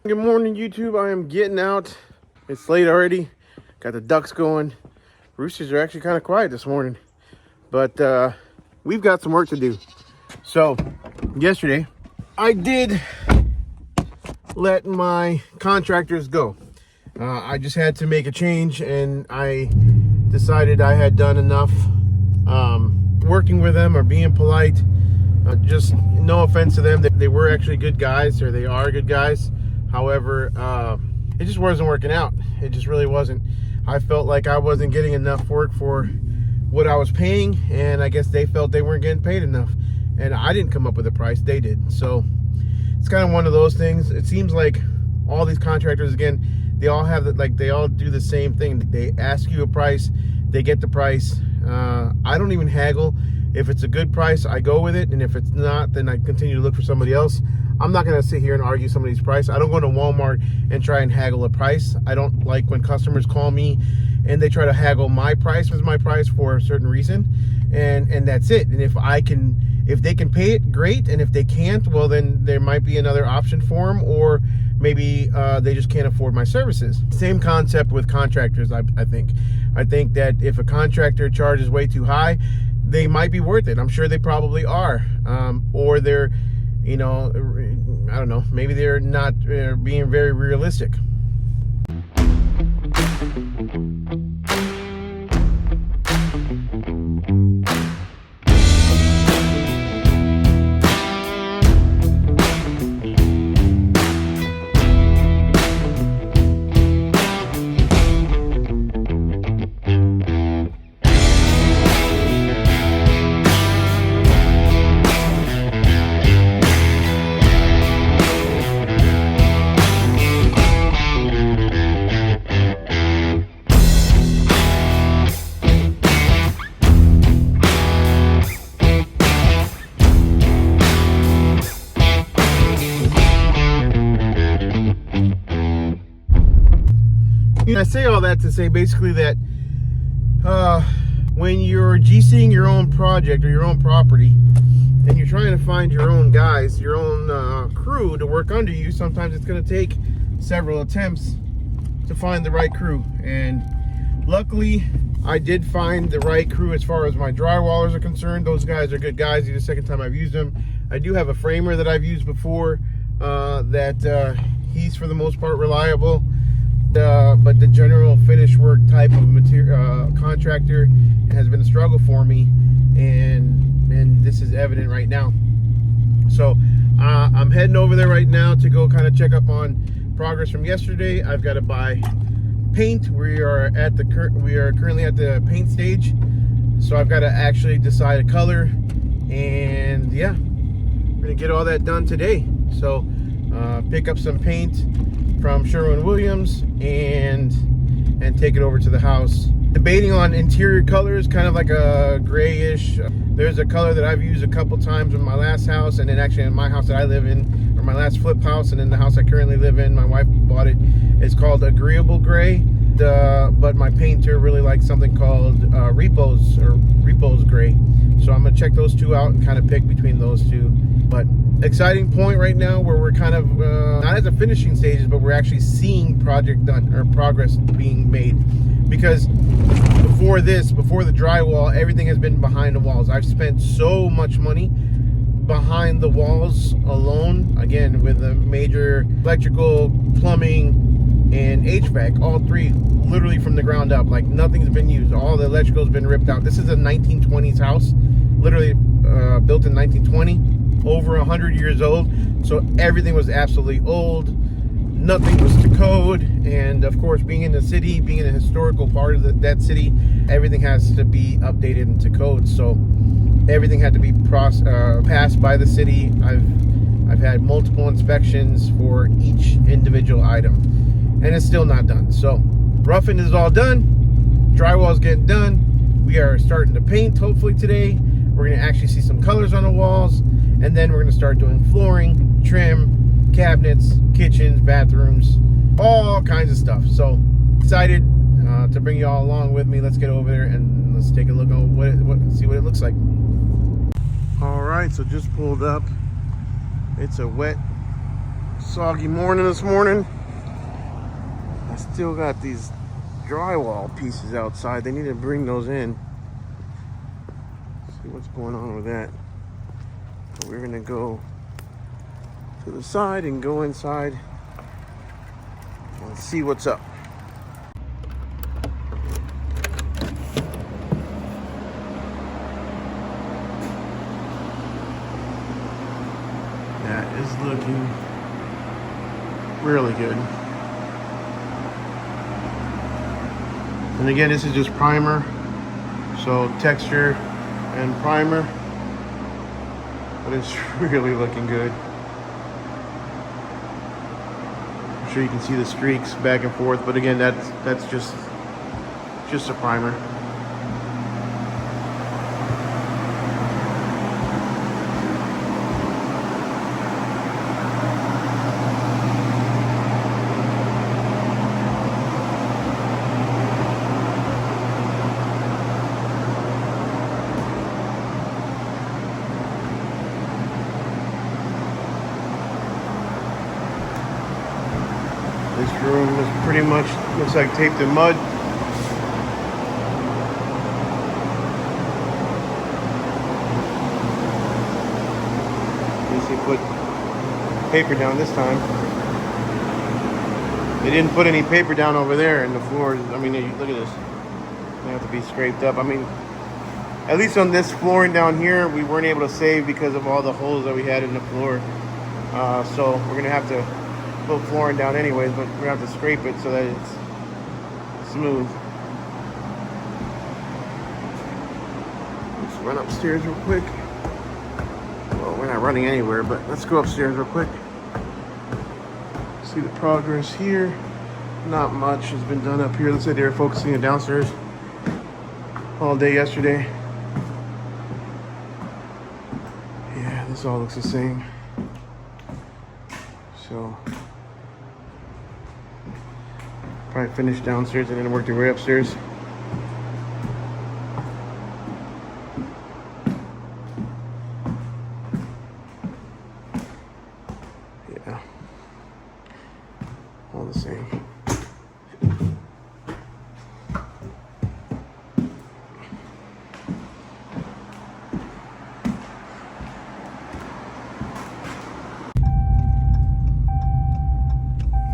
Good morning, YouTube. I am getting out. It's late already. Got the ducks going. Roosters are actually kind of quiet this morning, but we've got some work to do. So yesterday I did let my contractors go. I just had to make a change, and I decided I had done enough working with them or being polite. Just no offense to them. They were actually good guys, or they are good guys. However, it just wasn't working out. It just really wasn't. I felt like I wasn't getting enough work for what I was paying, and I guess they felt they weren't getting paid enough. And I didn't come up with a price, they did. So it's kind of one of those things. It seems like all these contractors, again, they all have they all do the same thing. They ask you a price, they get the price. I don't even haggle. If it's a good price, I go with it, and if it's not, then I continue to look for somebody else. I'm not going to sit here and argue somebody's price. I don't go to Walmart and try and haggle a price. I don't like when customers call me and they try to haggle my price with my price for a certain reason, and that's it. And if they can pay it, great. And if they can't, well, then there might be another option for them, or maybe they just can't afford my services. Same concept with contractors. I think that if a contractor charges way too high, they might be worth it. I'm sure they probably are, or they're, I don't know, maybe they're not being very realistic. I say all that to say basically that when you're GCing your own project or your own property, and you're trying to find your own guys, your own crew to work under you, sometimes it's going to take several attempts to find the right crew. And luckily, I did find the right crew as far as my drywallers are concerned. Those guys are good guys. It's the second time I've used them. I do have a framer that I've used before he's for the most part reliable. But the general finish work type of material contractor has been a struggle for me, and this is evident right now. So I'm heading over there right now to go kind of check up on progress from yesterday. I've got to buy paint. We are currently at the paint stage, so I've got to actually decide a color, and yeah, we're gonna get all that done today. So pick up some paint from Sherwin Williams and take it over to the house. Debating on interior colors, kind of like a grayish. There's a color that I've used a couple times in my last house, and then actually in my house that I live in, or my last flip house, and in the house I currently live in, my wife bought it. It's called agreeable gray. But my painter really likes something called repos gray. So I'm gonna check those two out and kind of pick between those two. But exciting point right now where we're kind of not at the finishing stages, but we're actually seeing project done or progress being made. Because before the drywall, everything has been behind the walls. I've spent so much money behind the walls alone, again, with the major electrical, plumbing, and HVAC, all three literally from the ground up. Like, nothing's been used. All the electrical has been ripped out. This is a 1920s house, literally built in 1920, over 100 years old. So everything was absolutely old. Nothing was to code. And of course, being in the city, being in a historical part of that city, everything has to be updated into code. So everything had to be passed by the city. I've had multiple inspections for each individual item, and it's still not done. So roughing is all done. Drywall is getting done. We are starting to paint hopefully today. We're going to actually see some colors on the walls, and then we're going to start doing flooring, trim, cabinets, kitchens, bathrooms, all kinds of stuff. So excited to bring you all along with me. Let's get over there and let's take a look at see what it looks like. All right, so just pulled up. It's a wet Soggy morning this morning. I still got these drywall pieces outside. They need to bring those in. See what's going on with that. But we're gonna go to the side and go inside and see what's up. That is looking really good. And again, this is just primer, so texture and primer, but it's really looking good. I'm sure you can see the streaks back and forth, but again, that's just a primer. This room is pretty much, looks like taped in mud. At least they put paper down this time. They didn't put any paper down over there, and the floors, I mean, look at this. They have to be scraped up. I mean, at least on this flooring down here, we weren't able to save because of all the holes that we had in the floor. So we're gonna have to put flooring down anyways, but we're gonna have to scrape it so that it's smooth. Let's run upstairs real quick. Well, we're not running anywhere, but let's go upstairs real quick. See the progress here. Not much has been done up here. Looks like they were focusing it downstairs all day yesterday. Yeah, this all looks the same. So probably finish downstairs and then work their way upstairs. Yeah, all the same.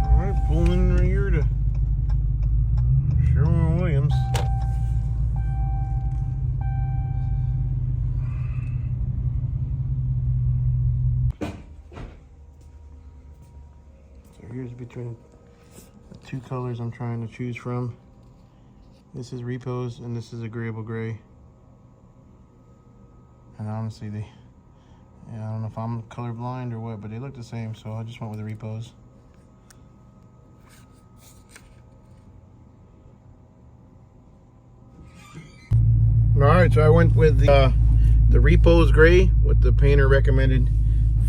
All right, pulling right here to Sherwin Williams. So here's between the two colors I'm trying to choose from. This is Repose and this is Agreeable Gray. And honestly, I don't know if I'm colorblind or what, but they look the same, so I just went with the Repose. All right, so I went with the Repose Gray with the painter recommended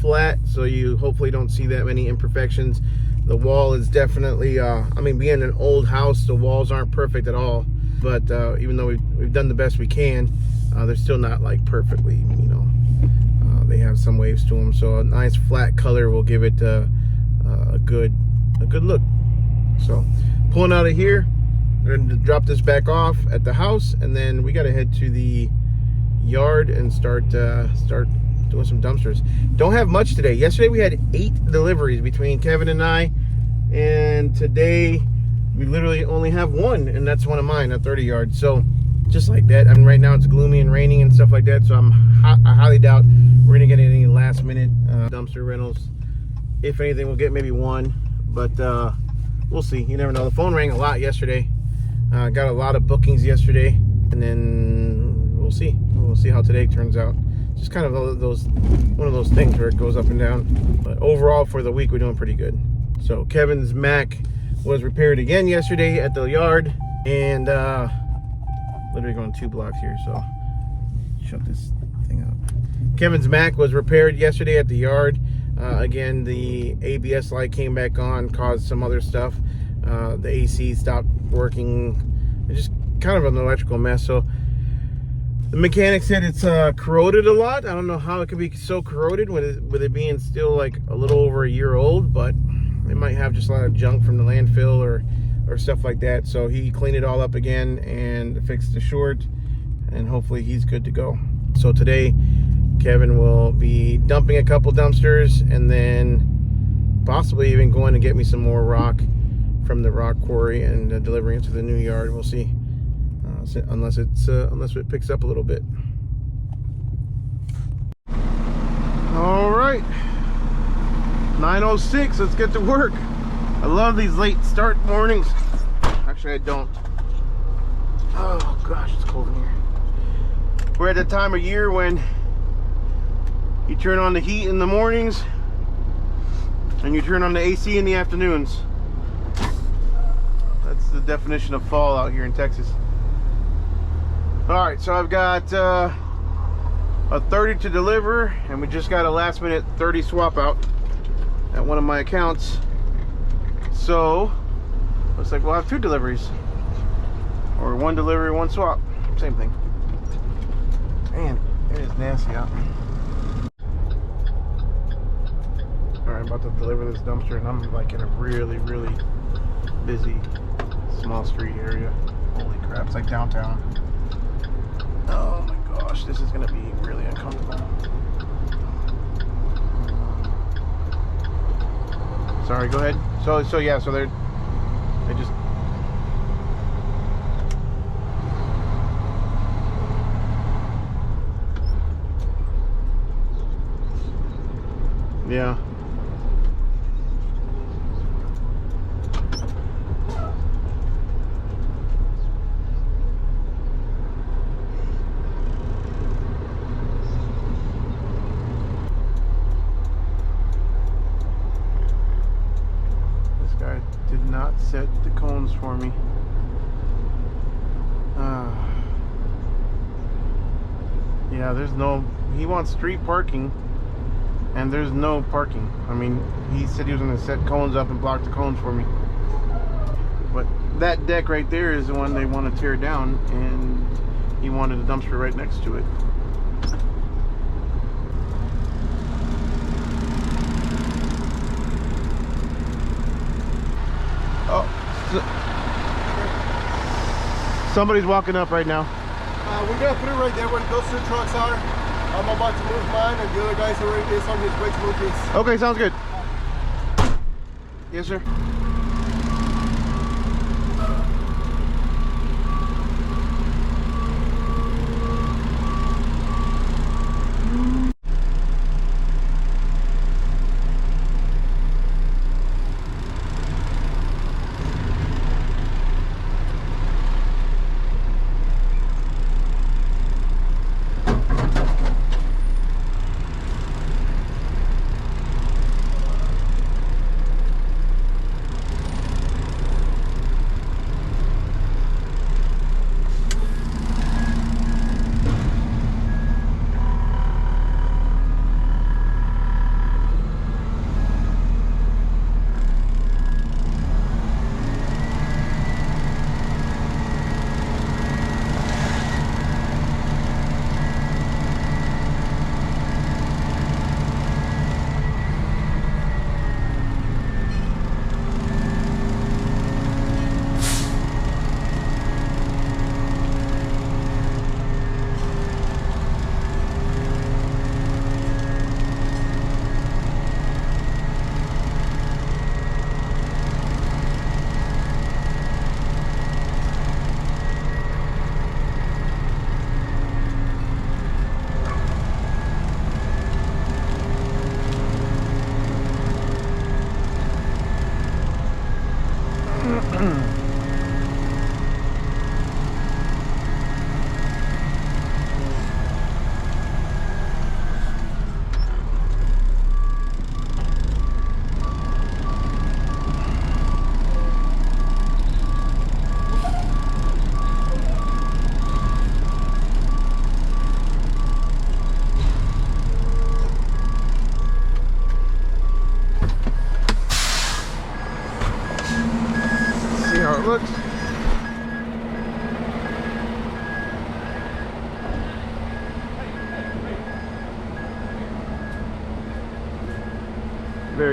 flat, so you hopefully don't see that many imperfections. The wall is definitely, I mean, being an old house, the walls aren't perfect at all, but even though we've done the best we can, they're still not like perfectly, you know, they have some waves to them, so a nice flat color will give it a good look. So pulling out of here, we're going to drop this back off at the house, and then we got to head to the yard and start doing some dumpsters. Don't have much today. Yesterday we had 8 deliveries between Kevin and I, and today we literally only have 1, and that's one of mine, a 30 yard. So just like that. I mean, right now it's gloomy and raining and stuff like that, so I highly doubt we're gonna get any last minute dumpster rentals. If anything, we'll get maybe 1, but we'll see. You never know. The phone rang a lot yesterday. Got a lot of bookings yesterday, and then we'll see. We'll see how today turns out. Just kind of one of those things where it goes up and down. But overall, for the week, we're doing pretty good. So Kevin's Mac was repaired again yesterday at the yard, and literally going 2 blocks here. So shut this thing up. Kevin's Mac was repaired yesterday at the yard. Again, the ABS light came back on, caused some other stuff. The AC stopped working. It's just kind of an electrical mess. So The mechanic said it's corroded a lot. I don't know how it could be so corroded with it being still like a little over a year old, but it might have just a lot of junk from the landfill or stuff like that. So he cleaned it all up again and fixed the short, and hopefully he's good to go. So today Kevin will be dumping a couple dumpsters and then possibly even going to get me some more rock from the rock quarry and delivering it to the new yard. We'll see. Unless it picks up a little bit. All right, 9:06. Let's get to work. I love these late start mornings. Actually, I don't. Oh gosh, it's cold in here. We're at the time of year when you turn on the heat in the mornings and you turn on the AC in the afternoons. That's the definition of fall out here in Texas. Alright, so I've got a 30 to deliver, and we just got a last minute 30 swap out at one of my accounts. So looks like we'll have 2 deliveries, or 1 delivery, 1 swap, same thing. Man, it is nasty out. Alright, I'm about to deliver this dumpster, and I'm like in a really busy small street area. Holy crap, it's like downtown. Oh my gosh, this is gonna be really uncomfortable. Sorry, go ahead. So yeah, so they just, yeah. Did not set the cones for me. Yeah, there's no, he wants street parking and there's no parking. I mean, he said he was going to set cones up and block the cones for me, but that deck right there is the one they want to tear down, and he wanted a dumpster right next to it. Oh, somebody's walking up right now. We got 3 right there where those 2 trucks are. I'm about to move mine, and the other guy's already is on his way to move his. Okay, sounds good. Yes, sir.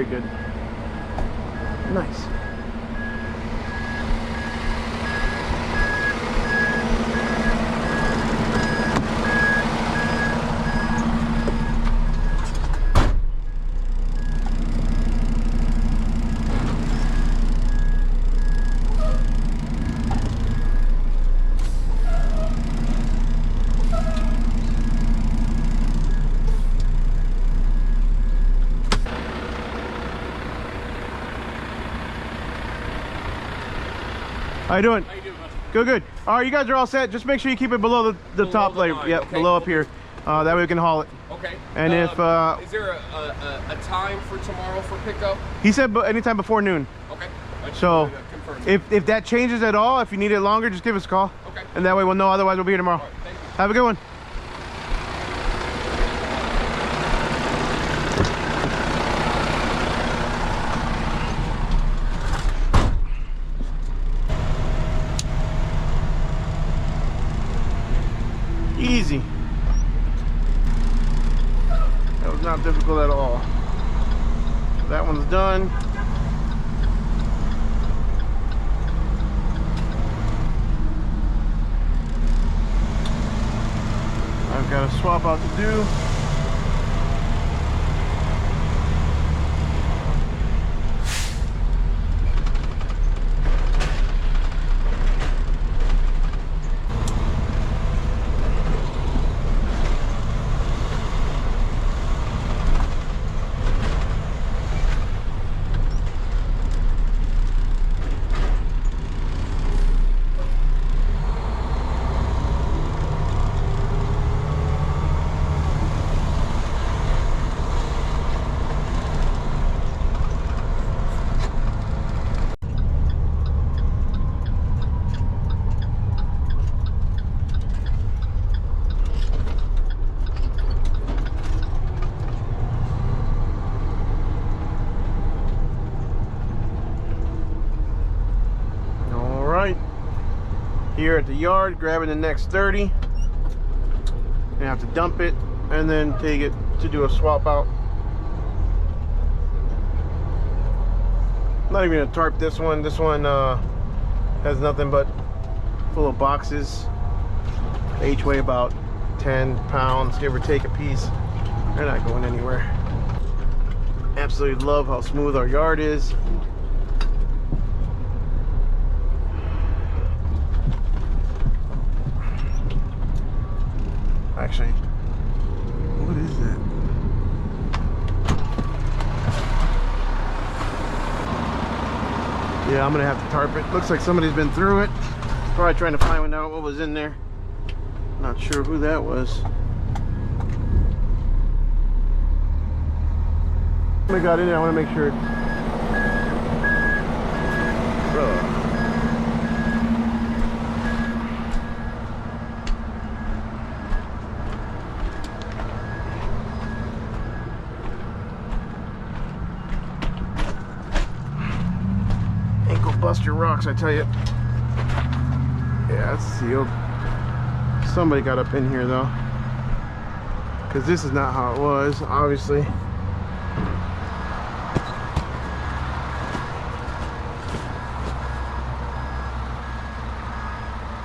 Very good. Nice. How you doing? How you doing, bud? Good, good. All right, you guys are all set. Just make sure you keep it below the top the layer. line, Yep, okay. below up here. That way we can haul it. Okay. And if is there a time for tomorrow for pickup? he said anytime before noon. Okay. I just So wanted to confirm. if that changes at all, if you need it longer, just give us a call. Okay. And that way we'll know. Otherwise, we'll be here tomorrow. All right, thank you. Have a good one. Easy. That was not difficult at all. That one's done. I've got a swap out to do. Here at the yard, grabbing the next 30 and have to dump it and then take it to do a swap out. Not even gonna tarp this one. This one has nothing but full of boxes. They each weigh about 10 pounds, give or take a piece. They're not going anywhere. Absolutely love how smooth our yard is. Actually, what is that? Yeah, I'm gonna have to tarp it. Looks like somebody's been through it. Probably trying to find out what was in there. Not sure who that was. When I got in there, I want to make sure it's... Buster rocks, I tell you. Yeah, it's sealed. Somebody got up in here though, because this is not how it was, obviously.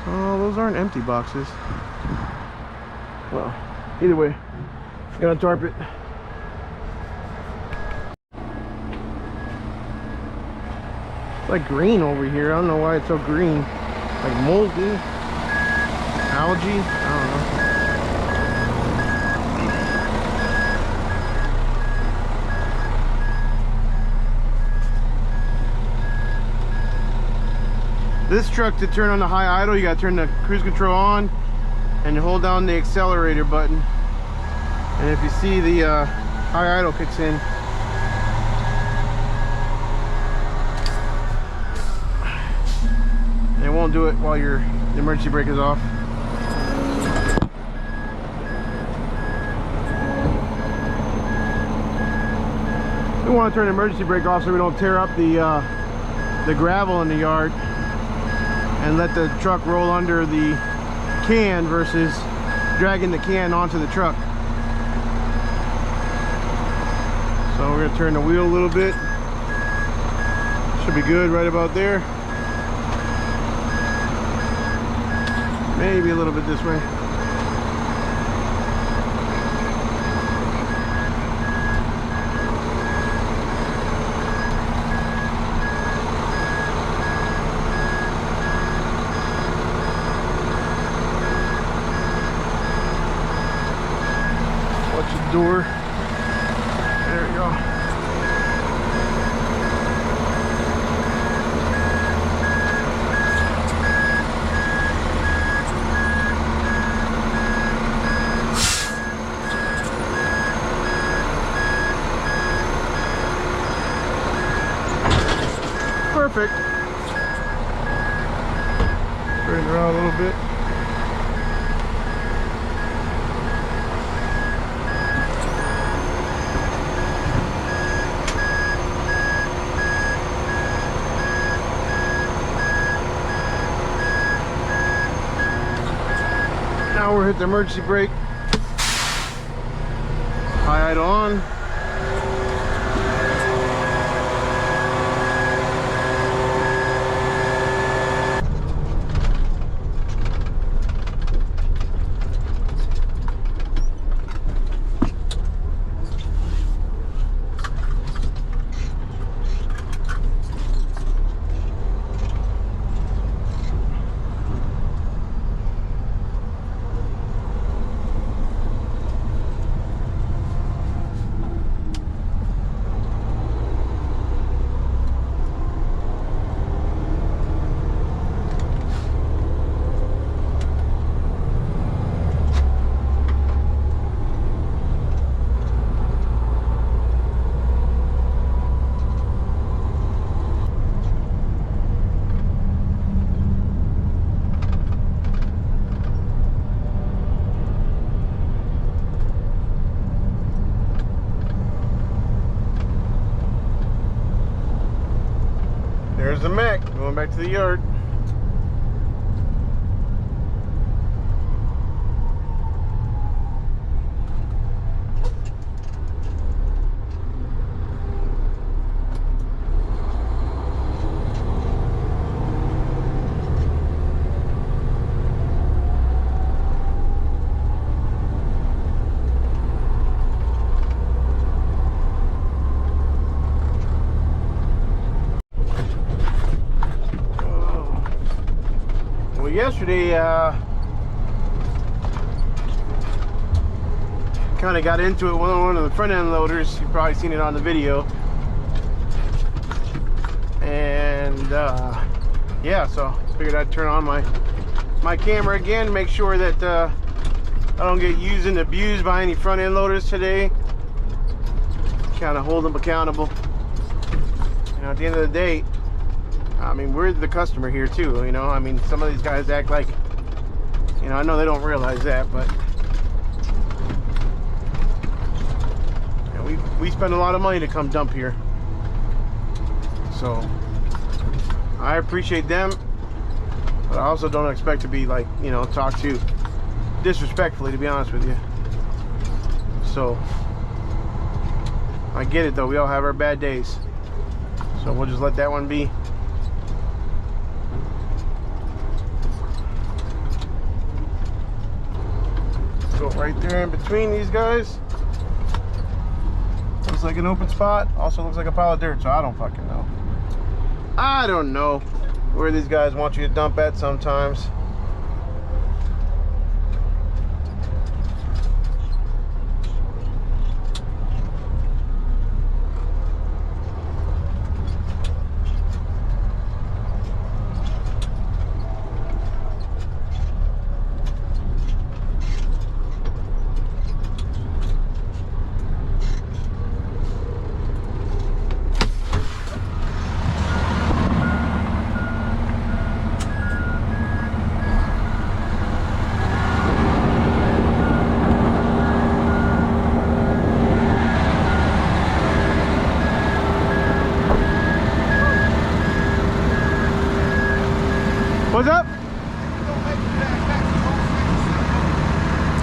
Oh, those aren't empty boxes. Well, either way, gonna tarp it. It's like green over here. I don't know why it's so green. Like moldy, algae. I don't know. This truck, to turn on the high idle, you gotta turn the cruise control on and hold down the accelerator button. And if you see the high idle kicks in, it won't do it while your emergency brake is off. We want to turn the emergency brake off so we don't tear up the gravel in the yard and let the truck roll under the can versus dragging the can onto the truck. So we're gonna turn the wheel a little bit. Should be good right about there. Maybe a little bit this way. Watch the door. There we go. Perfect. Turn it around a little bit. Now we're hitting the emergency brake. High idle on. There's the mech going back to the yard. Yesterday, kind of got into it with one of the front end loaders. You've probably seen it on the video. And yeah, so figured I'd turn on my camera again, make sure that I don't get used and abused by any front end loaders today. Kind of hold them accountable. You know, at the end of the day, I mean, we're the customer here too, you know. I mean, some of these guys act like, you know, I know they don't realize that, but you know, we spend a lot of money to come dump here. So I appreciate them, but I also don't expect to be like, you know, talked to disrespectfully, to be honest with you. So I get it though, we all have our bad days. So we'll just let that one be. Go right there in between these guys. Looks like an open spot. Also looks like a pile of dirt, so I don't fucking know. I don't know where these guys want you to dump at sometimes. What's up?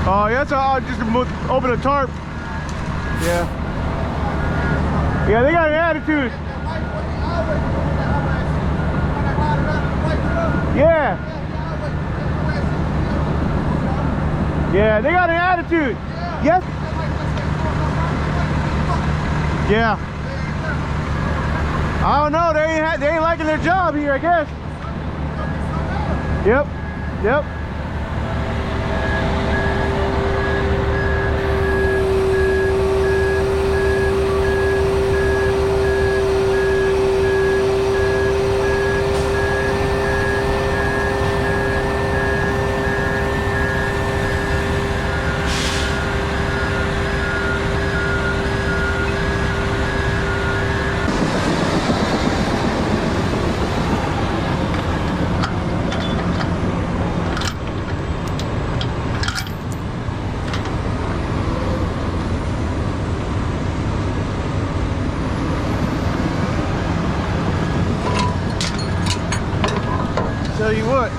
Oh, yeah, that's all. Just open a tarp. Yeah. Yeah, they got an attitude. Yeah. Yeah, they got an attitude. Yes. Yeah. I don't know. They ain't liking their job here, I guess. Yep. Yep. Tell you what.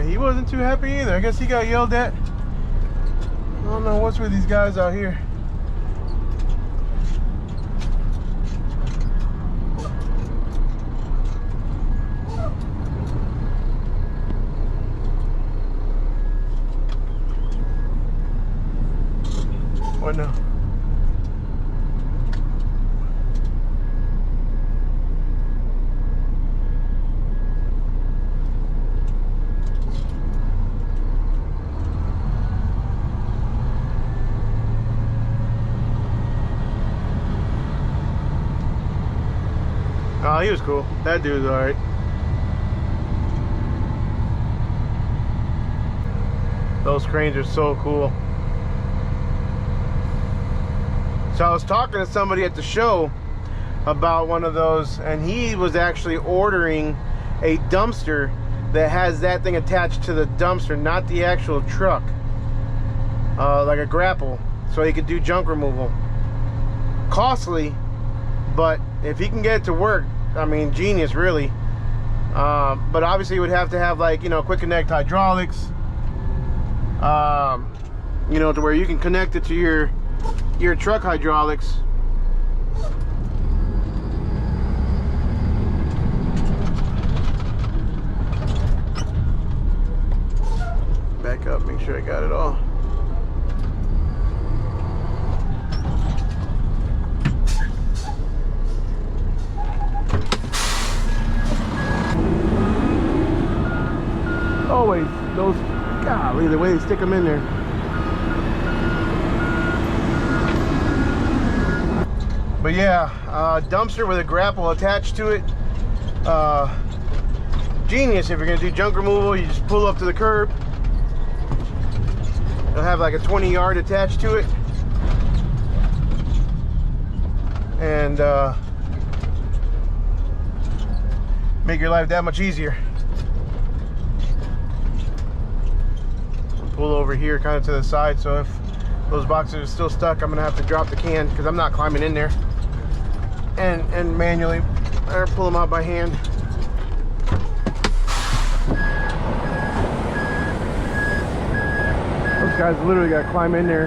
He wasn't too happy either. I guess he got yelled at. I don't know what's with these guys out here. What now? Oh, he was cool. That dude's alright. Those cranes are so cool. So I was talking to somebody at the show about one of those, and he was actually ordering a dumpster that has that thing attached to the dumpster, not the actual truck. Like a grapple, so he could do junk removal. Costly, but if he can get it to work, I mean, genius, really. But obviously, you would have to have, like, you know, quick connect hydraulics. You know, to where you can connect it to your truck hydraulics. Back up, make sure I got it all. Always those, golly, the way they stick them in there. But yeah, dumpster with a grapple attached to it. Genius if you're gonna do junk removal. You just pull up to the curb. It'll have like a 20-yard attached to it, and make your life that much easier. Pull over here kind of to the side, so if those boxes are still stuck, I'm gonna have to drop the can because I'm not climbing in there, and manually or pull them out by hand. Those guys literally got to climb in there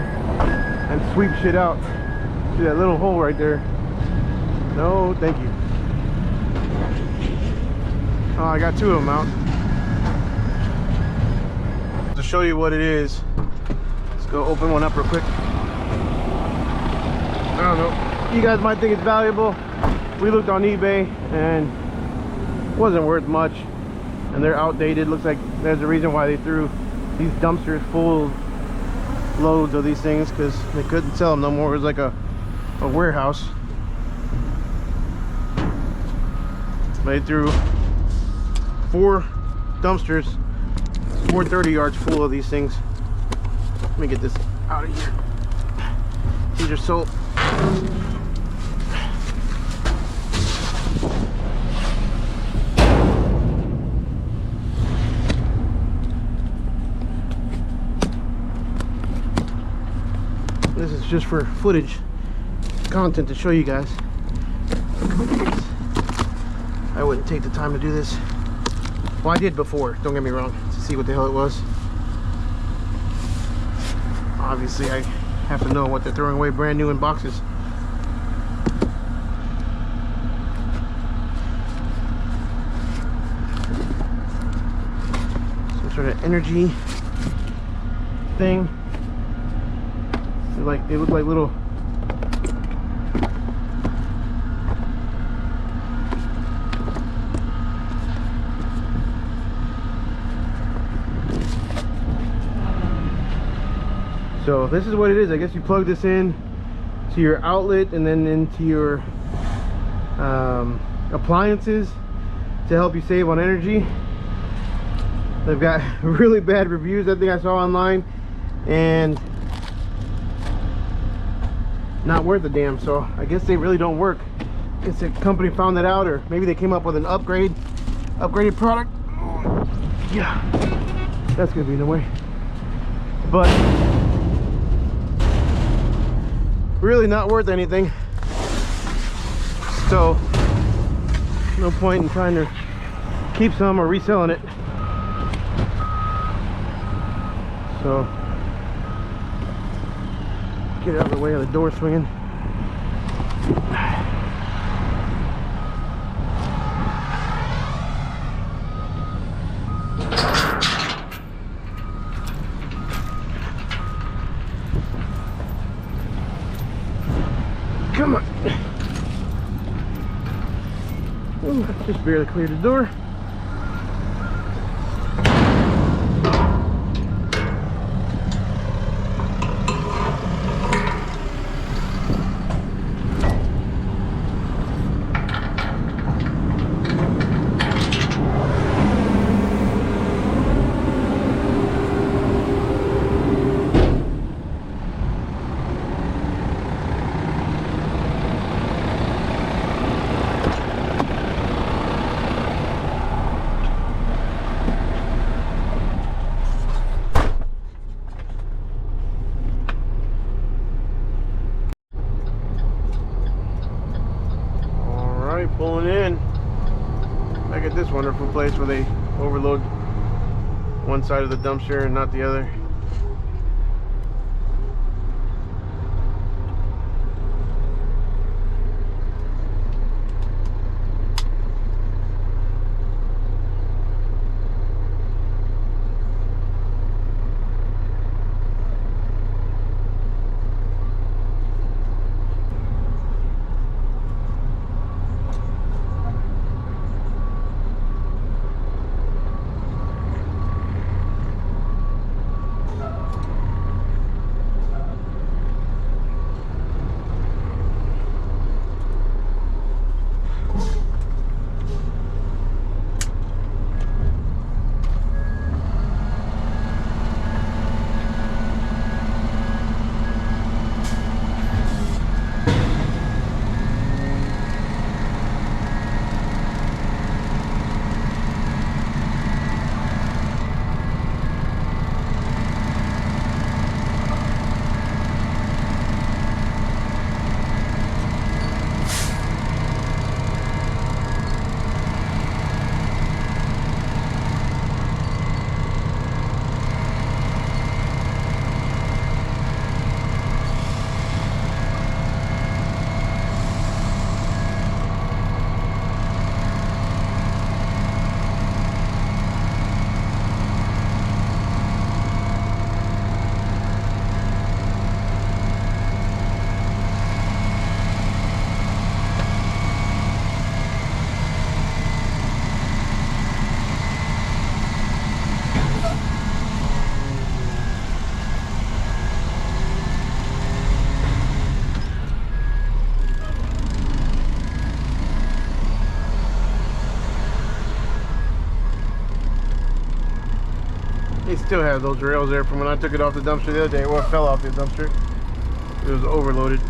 and sweep shit out. See that little hole right there? No, thank you. Oh, I got two of them out. To show you what it is, let's go open one up real quick. I don't know, you guys might think it's valuable. We looked on eBay and it wasn't worth much, and they're outdated. Looks like there's a reason why they threw these dumpsters full loads of these things, because they couldn't sell them no more. It was like a warehouse. They threw 4 dumpsters, 4 30 yards full of these things. Let me get this out of here. These are so This is just for footage content to show you guys. I wouldn't take the time to do this. Well, I did before, don't get me wrong, to see what the hell it was. Obviously, I have to know what they're throwing away brand new in boxes. Some sort of energy thing. They look like little so this is what it is. I guess you plug this in to your outlet and then into your appliances to help you save on energy. They've got really bad reviews, I think I saw online, and not worth a damn. So I guess they really don't work. I guess the company found that out, or maybe they came up with an upgraded product. Yeah, that's gonna be in the way. But really not worth anything. So no point in trying to keep some or reselling it. So get out of the way of the door swinging. Come on. Ooh, just barely cleared the door. Pulling in back at this wonderful place where they overload one side of the dumpster and not the other. They still have those rails there from when I took it off the dumpster the other day. Well, it fell off the dumpster. It was overloaded.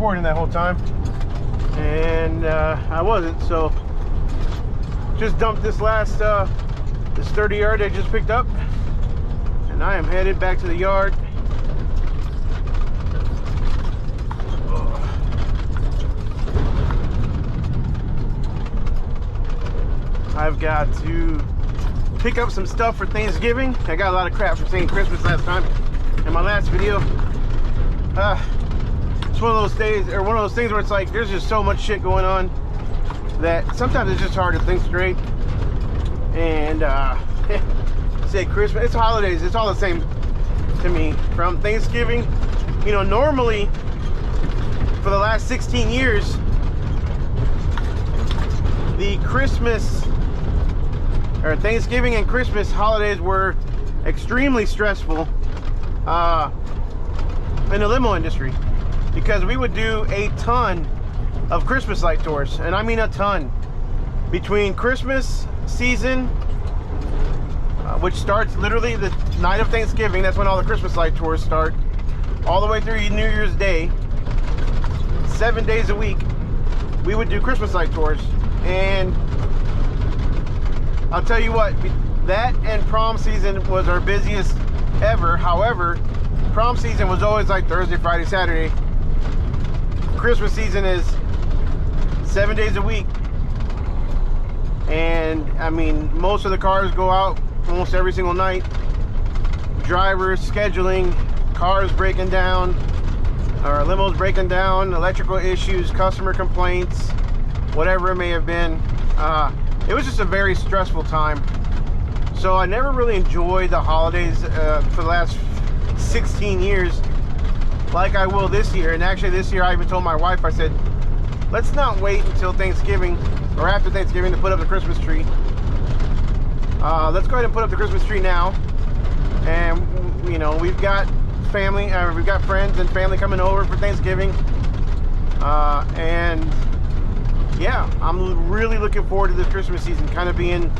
recording that whole time, and I wasn't. So just dumped this last this 30 yard I just picked up, and I am headed back to the yard. I've got to pick up some stuff for Thanksgiving. I got a lot of crap for saying Christmas last time in my last video. It's one of those days, or one of those things where it's like there's just so much shit going on that sometimes it's just hard to think straight. And say Christmas, it's holidays, it's all the same to me. From Thanksgiving, you know, normally for the last 16 years, the Christmas or Thanksgiving and Christmas holidays were extremely stressful in the limo industry, because we would do a ton of Christmas light tours, and I mean a ton. Between Christmas season, which starts literally the night of Thanksgiving, that's when all the Christmas light tours start, all the way through New Year's Day, 7 days a week, we would do Christmas light tours. And I'll tell you what, that and prom season was our busiest ever. However, prom season was always like Thursday, Friday, Saturday. Christmas season is 7 days a week. And I mean, most of the cars go out almost every single night. Drivers, scheduling, cars breaking down, or limos breaking down, electrical issues, customer complaints, whatever it may have been. It was just a very stressful time. So I never really enjoyed the holidays for the last 16 years like I will this year. And actually this year I even told my wife, I said, let's not wait until Thanksgiving or after Thanksgiving to put up the Christmas tree. Let's go ahead and put up the Christmas tree now. And you know, we've got family, we've got friends and family coming over for Thanksgiving. And yeah, I'm really looking forward to this Christmas season, kind of being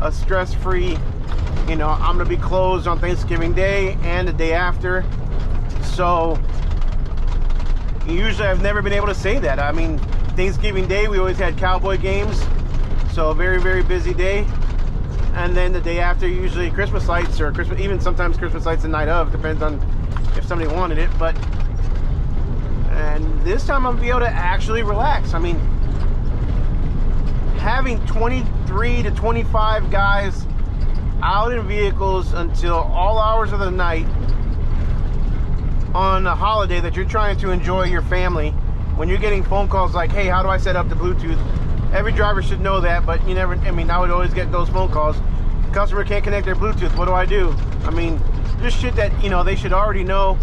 a stress-free, you know, I'm gonna be closed on Thanksgiving Day and the day after. So usually I've never been able to say that. I mean, Thanksgiving Day we always had Cowboy games, so a very, very busy day. And then the day after, usually Christmas lights, or Christmas, even sometimes Christmas lights the night of, depends on if somebody wanted it. But and this time I'm gonna be able to actually relax. I mean, having 23 to 25 guys out in vehicles until all hours of the night on a holiday that you're trying to enjoy your family, when you're getting phone calls like, hey, how do I set up the Bluetooth? Every driver should know that, but you never, I mean, I would always get those phone calls. Customer can't connect their Bluetooth, what do I do? I mean, just shit that, you know, they should already know.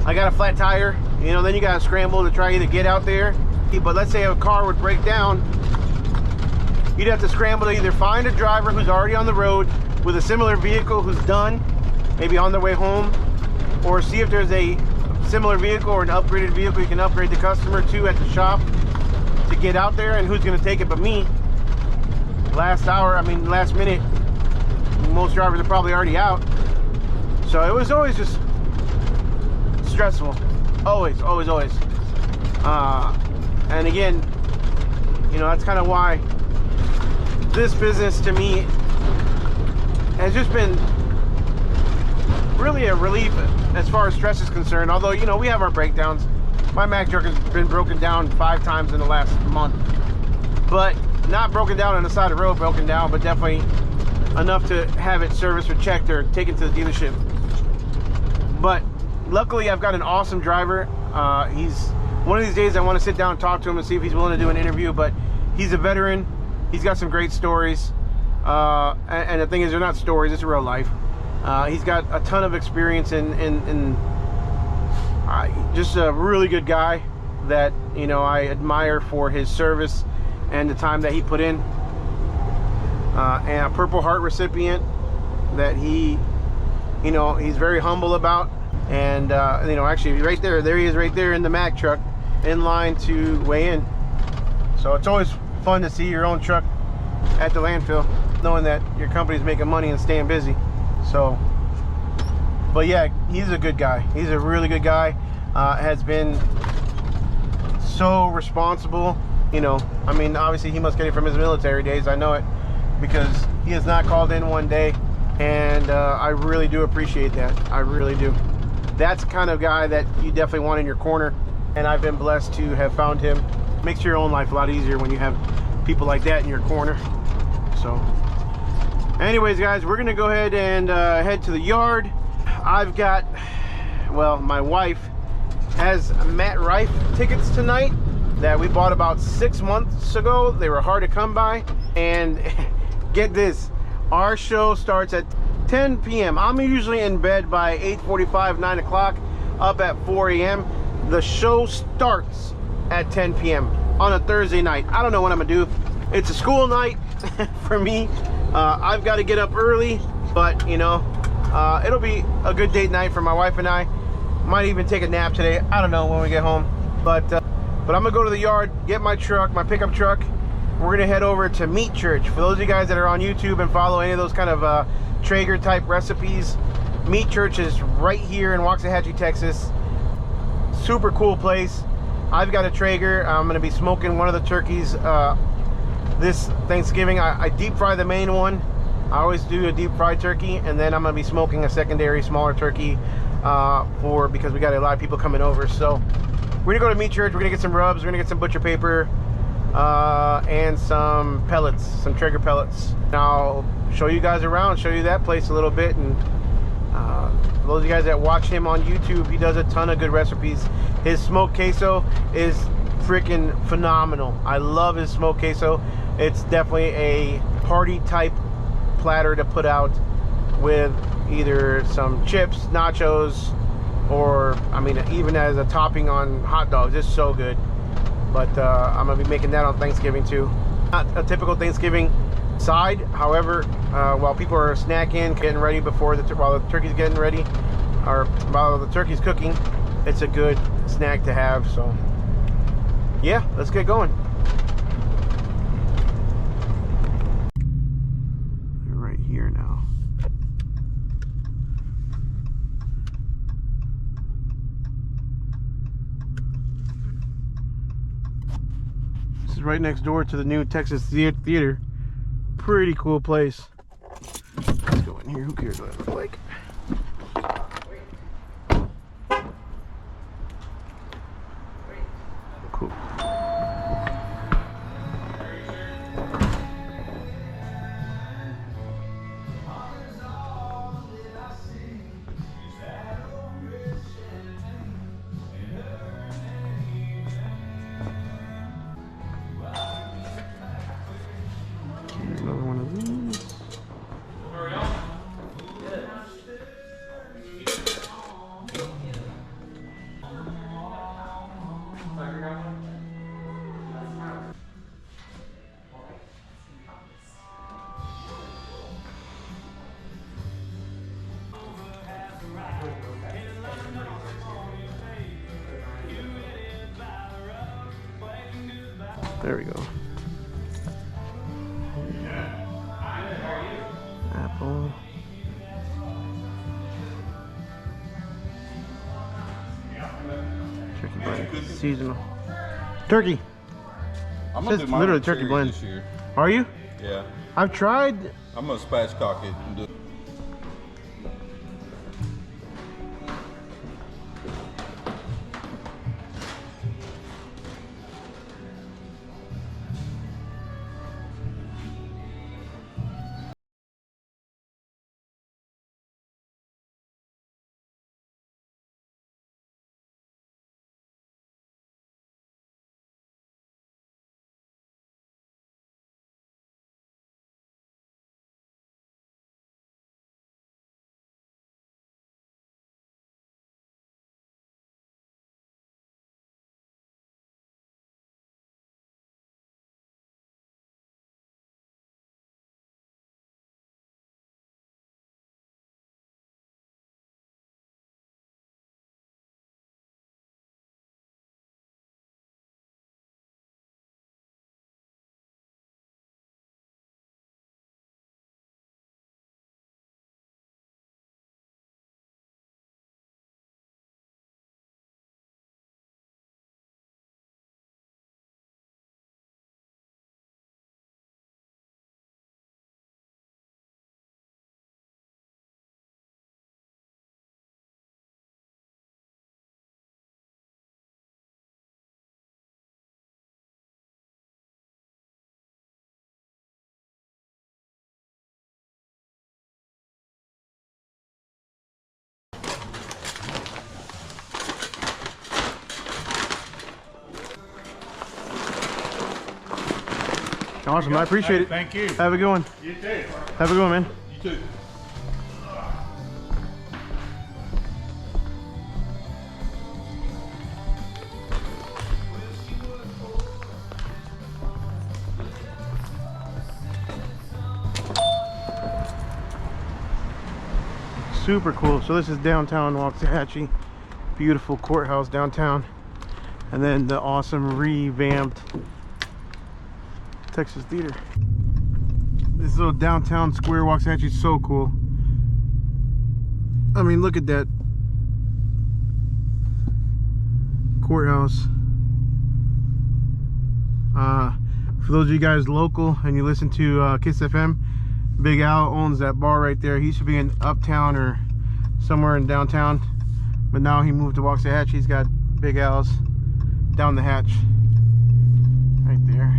I got a flat tire, you know, then you gotta scramble to try to get out there. But let's say a car would break down, you'd have to scramble to either find a driver who's already on the road with a similar vehicle who's done, maybe on their way home, or see if there's a similar vehicle or an upgraded vehicle you can upgrade the customer to at the shop to get out there. And who's going to take it but me? Last hour, I mean last minute, most drivers are probably already out. So it was always just stressful, always. And again, you know, that's kind of why this business to me has just been really a relief as far as stress is concerned. Although, you know, we have our breakdowns. My Mack truck has been broken down 5 times in the last month, but not broken down on the side of the road, broken down, but definitely enough to have it serviced or checked or taken to the dealership. But luckily I've got an awesome driver. He's one of these days I want to sit down and talk to him and see if he's willing to do an interview. But he's a veteran, he's got some great stories, and the thing is, they're not stories, it's real life. He's got a ton of experience in just a really good guy that, you know, I admire for his service and the time that he put in, and a Purple Heart recipient that he, you know, he's very humble about. And you know, actually right there he is, right there in the Mack truck, in line to weigh in. So it's always fun to see your own truck at the landfill, knowing that your company's making money and staying busy. So, but yeah, he's a good guy. He's a really good guy. Has been so responsible. You know, I mean, obviously he must get it from his military days. I know it because he has not called in one day, and I really do appreciate that. I really do. That's the kind of guy that you definitely want in your corner, and I've been blessed to have found him. Makes your own life a lot easier when you have people like that in your corner. So anyways, guys, we're gonna go ahead and head to the yard. I've got, well, my wife has Matt Rife tickets tonight that we bought about 6 months ago. They were hard to come by, and get this, our show starts at 10 p.m. I'm usually in bed by 8:45, 9 o'clock, up at 4 a.m. The show starts at 10 p.m. on a Thursday night. I don't know what I'm gonna do. It's a school night for me. I've got to get up early, but you know, it'll be a good date night for my wife and I. Might even take a nap today. I don't know when we get home, but I'm gonna go to the yard, get my truck, my pickup truck. We're gonna head over to Meat Church. For those of you guys that are on YouTube and follow any of those kind of Traeger type recipes, Meat Church is right here in Waxahachie, Texas. Super cool place. I've got a Traeger. I'm gonna be smoking one of the turkeys this Thanksgiving. I deep fry the main one. I always do a deep fried turkey, and then I'm gonna be smoking a secondary smaller turkey because we got a lot of people coming over. So we're gonna go to Meat Church. We're gonna get some rubs. We're gonna get some butcher paper and some pellets, some Traeger pellets. And I'll show you guys around, show you that place a little bit. And for those of you guys that watch him on YouTube, he does a ton of good recipes. His smoked queso is freaking phenomenal. I love his smoked queso. It's definitely a party type platter to put out with either some chips, nachos, or I mean even as a topping on hot dogs. It's so good. But I'm gonna be making that on Thanksgiving too. Not a typical Thanksgiving side, however, while people are snacking, getting ready while the turkey's getting ready, or while the turkey's cooking, it's a good snack to have. So yeah, let's get going. They're right here now. This is right next door to the new Texas Theater. Pretty cool place. Let's go in here. Who cares what I look like? Cool. Another one of these. There we go. Apple. Turkey blend. Seasonal. Turkey. I'm gonna Says do mine literally with turkey cherry blend. this year. Are you? Yeah, I've tried. I'm gonna spatchcock it and do Awesome. I appreciate it. Thank you. Have a good one. You too. Have a good one, man. You too. Super cool. So this is downtown Waxahachie. Beautiful courthouse downtown. And then the awesome revamped Texas Theater. This little downtown square Waxahachie is so cool. I mean, look at that courthouse. For those of you guys local and you listen to Kiss FM, Big Al owns that bar right there. He used to be in Uptown or somewhere in downtown, but now he moved to Waxahachie. He's got Big Al's down the hatch right there.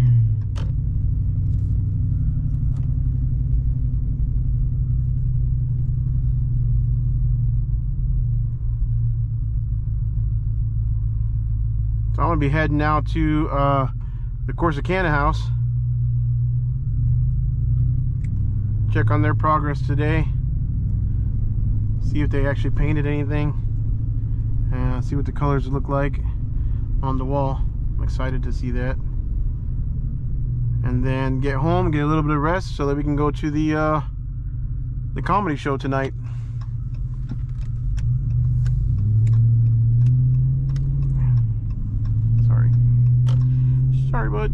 So I'm gonna be heading now to the Corsicana house. Check on their progress today. See if they actually painted anything. And see what the colors look like on the wall. I'm excited to see that. And then get home, get a little bit of rest so that we can go to the comedy show tonight. Sorry, bud.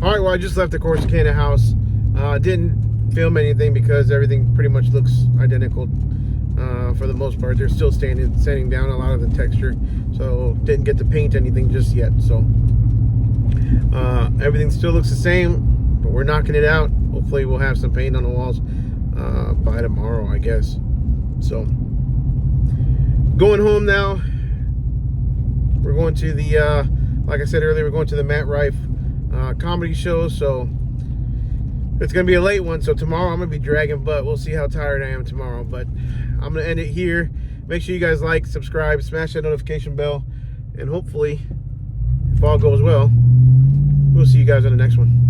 Alright, well, I just left the Corsicana house. Didn't film anything because everything pretty much looks identical for the most part. They're still sanding down a lot of the texture, so didn't get to paint anything just yet. So everything still looks the same, but we're knocking it out. Hopefully we'll have some paint on the walls by tomorrow, I guess. So going home now. We're going to the like I said earlier, we're going to the Matt Rife comedy show, so it's gonna be a late one. So tomorrow I'm gonna be dragging butt. We'll see how tired I am tomorrow, but I'm gonna end it here. Make sure you guys like, subscribe, smash that notification bell, and hopefully, if all goes well, we'll see you guys on the next one.